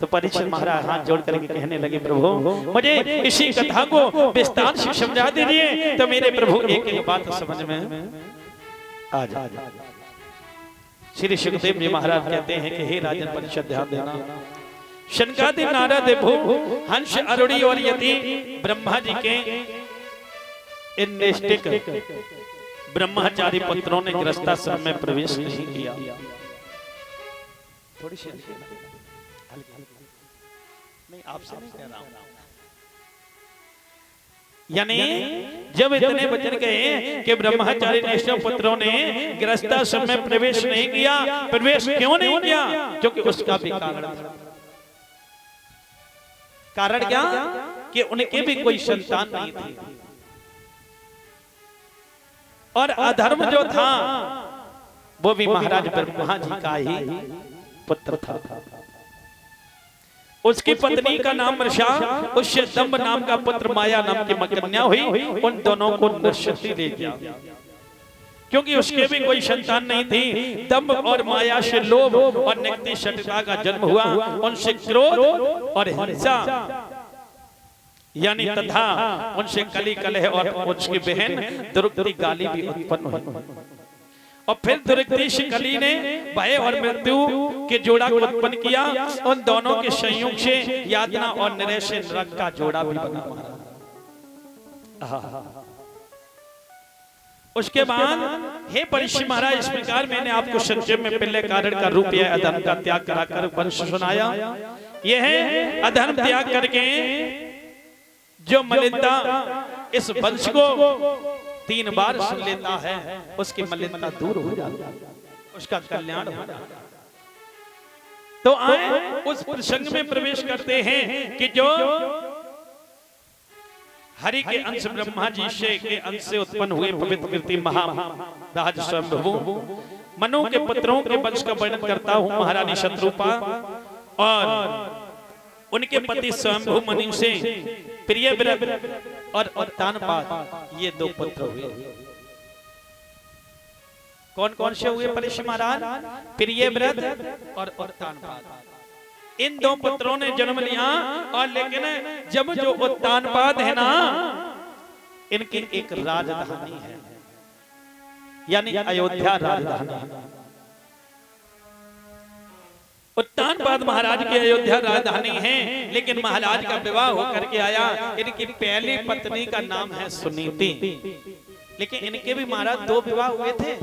तो परीक्षित महाराज हाथ जोड़ करके कहने लगे, प्रभु मुझे इसी कथा को विस्तार से समझा दीजिए तो मेरे प्रभु एक एक बात समझ में आ जाए। श्री सुखदेव जी महाराज कहते हैं कि हे राजन परीक्षित ध्यान देना, शनकादि नारद भू हंस अरुणी और यति ब्रह्मा जी के इन निष्ठिक ब्रह्मचारी पुत्रों ने गृहस्थाश्रम में प्रवेश नहीं किया। थोड़ी सी नहीं, आपसे नहीं कह रहा हूं। यानी जब इतने वचन कहे कि ब्रह्मचारी निष्ठिक पुत्रों ने गृहस्थाश्रम में प्रवेश नहीं किया, प्रवेश क्यों नहीं किया? क्योंकि उसका भी कारण था। कारण क्या? कि उनके भी कोई संतान नहीं थी और अधर्म जो था वो भी महाराज ब्रह्मा जी का ही पुत्र था। उसकी पत्नी का नाम मृषा, उससे दंभ नाम का पुत्र माया नाम की कन्या हुई। उन दोनों को नृशक्ति ले गया क्योंकि उसके भी कोई संतान नहीं थी। दंभ और माया से लोभ और नित्य शठता का जन्म हुआ। उनसे क्रोध और हिंसा यानी तथा उनसे कली कलह और उसकी बहन दुर्गति गाली भी उत्पन्न हुई। और फिर दुर्गति कली ने भय और मृत्यु के जोड़ा को उत्पन्न किया। उन दोनों के संयोग से यातना और निरय से नरक का जोड़ा भी बना। उसके बाद हे परीक्षित महाराज, इस प्रकार मैंने आपको संक्षेप में पहले कारण का रूप यह अधर्म का त्याग कराकर वंश सुनाया। यह है अधर्म त्याग करके जो मलिनता इस वंश को 3 बार सुन लेता है उसकी मलिनता दूर हो जाती है, उसका कल्याण हो जाता है। तो आए उस प्रसंग में प्रवेश करते हैं कि जो हरि के अंश ब्रह्मा जी से के अंश से उत्पन्न हुए पवित्र कीर्ति महाराज स्वयंभू मनु के पुत्रों के वंश का वर्णन करता हूं। महारानी शत्रुपा और उनके पति स्वयंभू मनु से प्रियव्रत और उत्तानपाद, ये 2 पुत्र हुए। कौन कौन से हुए परीक्षित महाराज? प्रियव्रत और उत्तानपाद। इन 2 पुत्रों ने जन्म लिया। और लेकिन जब जो उत्तानपाद है ना, इनकी एक राजधानी है यानी अयोध्या राजधानी। उत्तानपाद महाराज की अयोध्या राजधानी है। लेकिन महाराज का विवाह होकर के आया। इनकी पहली पत्नी का नाम है सुनीति। लेकिन इनके भी महाराज 2 विवाह हुए थे।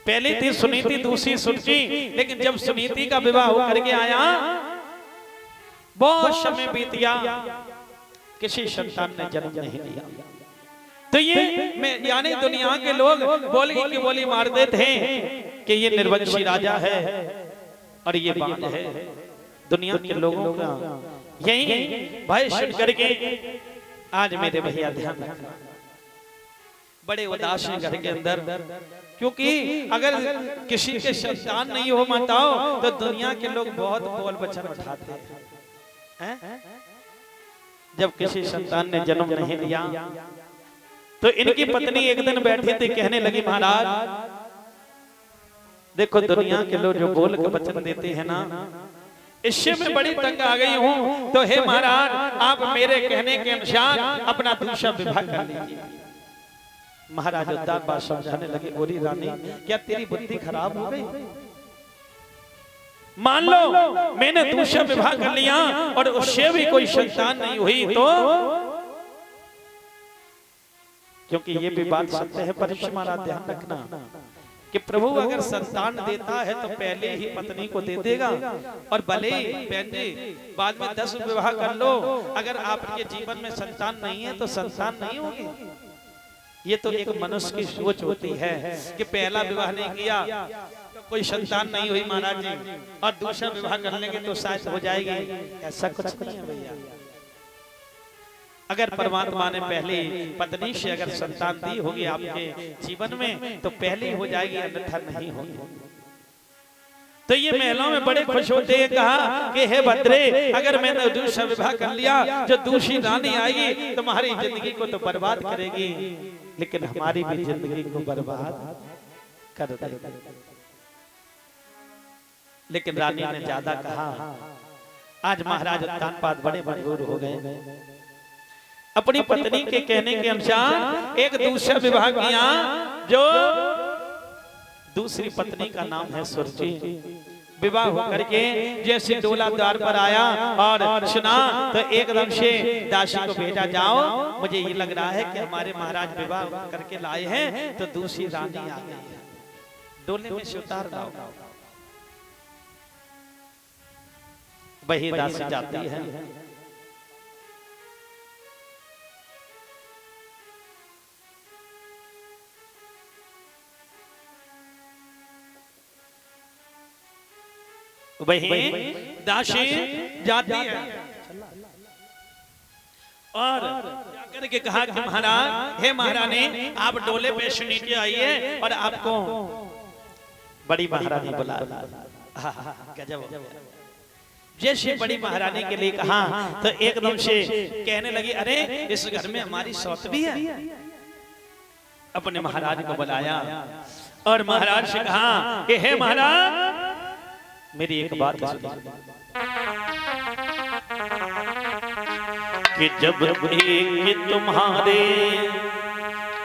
पहली थी सुनीति, दूसरी सुरुचि। लेकिन जब सुनीति का विवाह होकर के आया, बहुत समय बीत गया, किसी संतान ने जन्म नहीं लिया। तो ये यानी दुनिया के लोग बोली की बोली मारते थे कि ये निर्वंशी राजा है और ये बाज है। दुनिया के लोगों का यही भय सुन करके आज मेरे भैया ध्यान रखना, बड़े उदास हैं घर के अंदर। क्योंकि अगर किसी के संतान नहीं हो माताओं तो दुनिया के लोग बहुत बोल वचन उठाते हैं। जब किसी संतान ने जन्म नहीं लिया तो इनकी पत्नी एक दिन बैठी थी, कहने लगी, महाराज देखो दुनिया के लोग जो बोल के वचन देते हैं ना, इससे मैं बड़ी तंग आ गई हूँ। तो हे महाराज, आप मेरे कहने के अनुसार अपना दूसरा विवाह कर लीजिए। महाराज उत्तानपाद समझाने लगे, बोली रानी क्या तेरी बुद्धि खराब हो गई? मान लो मैंने दूसरा विवाह कर लिया और उससे भी कोई संतान नहीं हुई तो, क्योंकि ये भी बात सत्य है परीक्षित महाराज, ध्यान रखना कि प्रभु अगर संतान देता है तो पहले ही पत्नी को दे देगा। और भले पहले बाद में 10 विवाह कर लो, अगर आपके जीवन में संतान नहीं है तो संतान नहीं होगी। ये तो एक मनुष्य की सोच होती है कि पहला विवाह नहीं किया तो कोई संतान नहीं हुई महाराज जी, और दूसरा विवाह कर लेंगे तो शायद हो जाएगी। ऐसा कुछ नहीं है भैया। अगर परमात्मा ने पहले पत्नी से अगर संतान दी होगी आपके जीवन में तो पहले हो जाएगी, अन्यथा नहीं होगी। तो ये महिलाओं में बड़े खुश होते हैं, कहा कि हे भद्रे, अगर मैंने दूसरा विवाह कर लिया, जो दूसरी रानी आएगी तुम्हारी जिंदगी को तो बर्बाद करेगी, लेकिन हमारी भी जिंदगी को बर्बाद कर देगी। लेकिन रानी ने ज्यादा कहा। आज महाराज उत्तानपाद बड़े मजबूर हो गए। अपनी पत्नी के कहने के अनुसार एक दूसरा विवाह किया, जो दूसरी पत्नी का नाम है सुरुचि। विवाह होकर के जैसे डोला द्वार पर आया और सुना तो एकदम से दासी को भेजा, जाओ मुझे ये लग रहा है कि हमारे महाराज विवाह करके लाए हैं तो दूसरी रानी आ गई है, डोले में से उतार लाओ। वही दासी जाती है, वही दासी जाती है और जाकर के कहा कि महाराज, हे महारानी, आप डोले पे से नीचे आइए और आपको बड़ी महारानी बुला। गजब। जैसे बड़ी महारानी के लिए कहा तो एकदम से कहने लगी, अरे इस घर में हमारी सौत भी है। अपने महाराज को बुलाया और महाराज से कहा कि हे महाराज, मेरी एक बात सुनिए कि जब एक तुम्हारे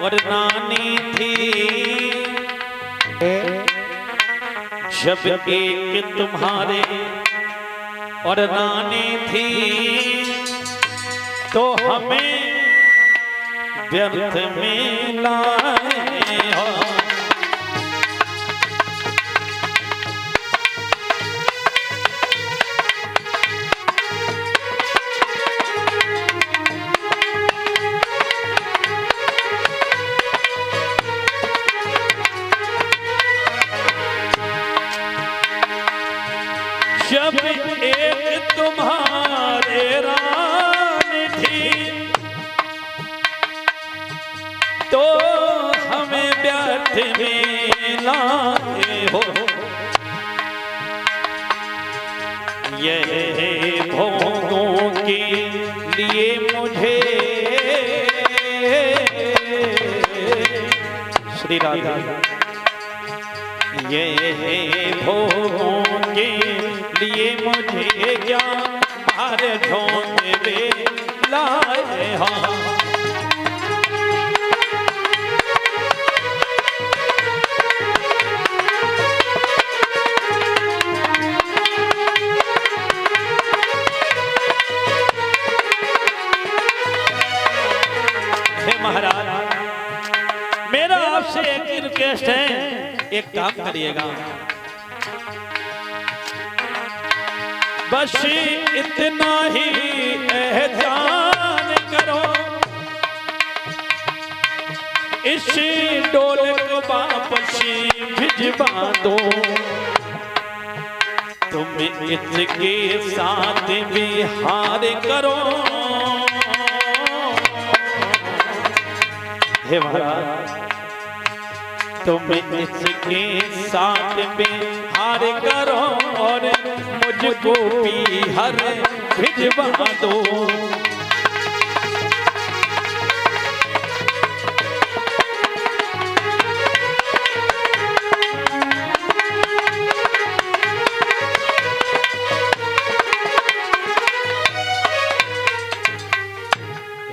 और नानी थी, जब एक तुम्हारे और नानी थी, तो हमें व्यर्थ में लाए हो। जब एक तुम्हारे रानी थी, तो हमें व्यर्थ में लाए हो। यह भोगों के लिए मुझे श्री राधा, ये भोगों के लिए मुझे क्या बाहर ढूंढे लाए हो। हे महाराज, मेरा आपसे एक रिक्वेस्ट है, एक काम करिएगा, बस इतना ही एहसान करो, इस डोले को वापस भिजवा दो। तुम इसके साथ विहार करो। हे महाराज, तुम इसके साथ विहार करो और मुझको पीहर भिजवा दो।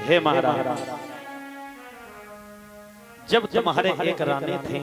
हे महाराज, जब तुम्हारे एक रानी थे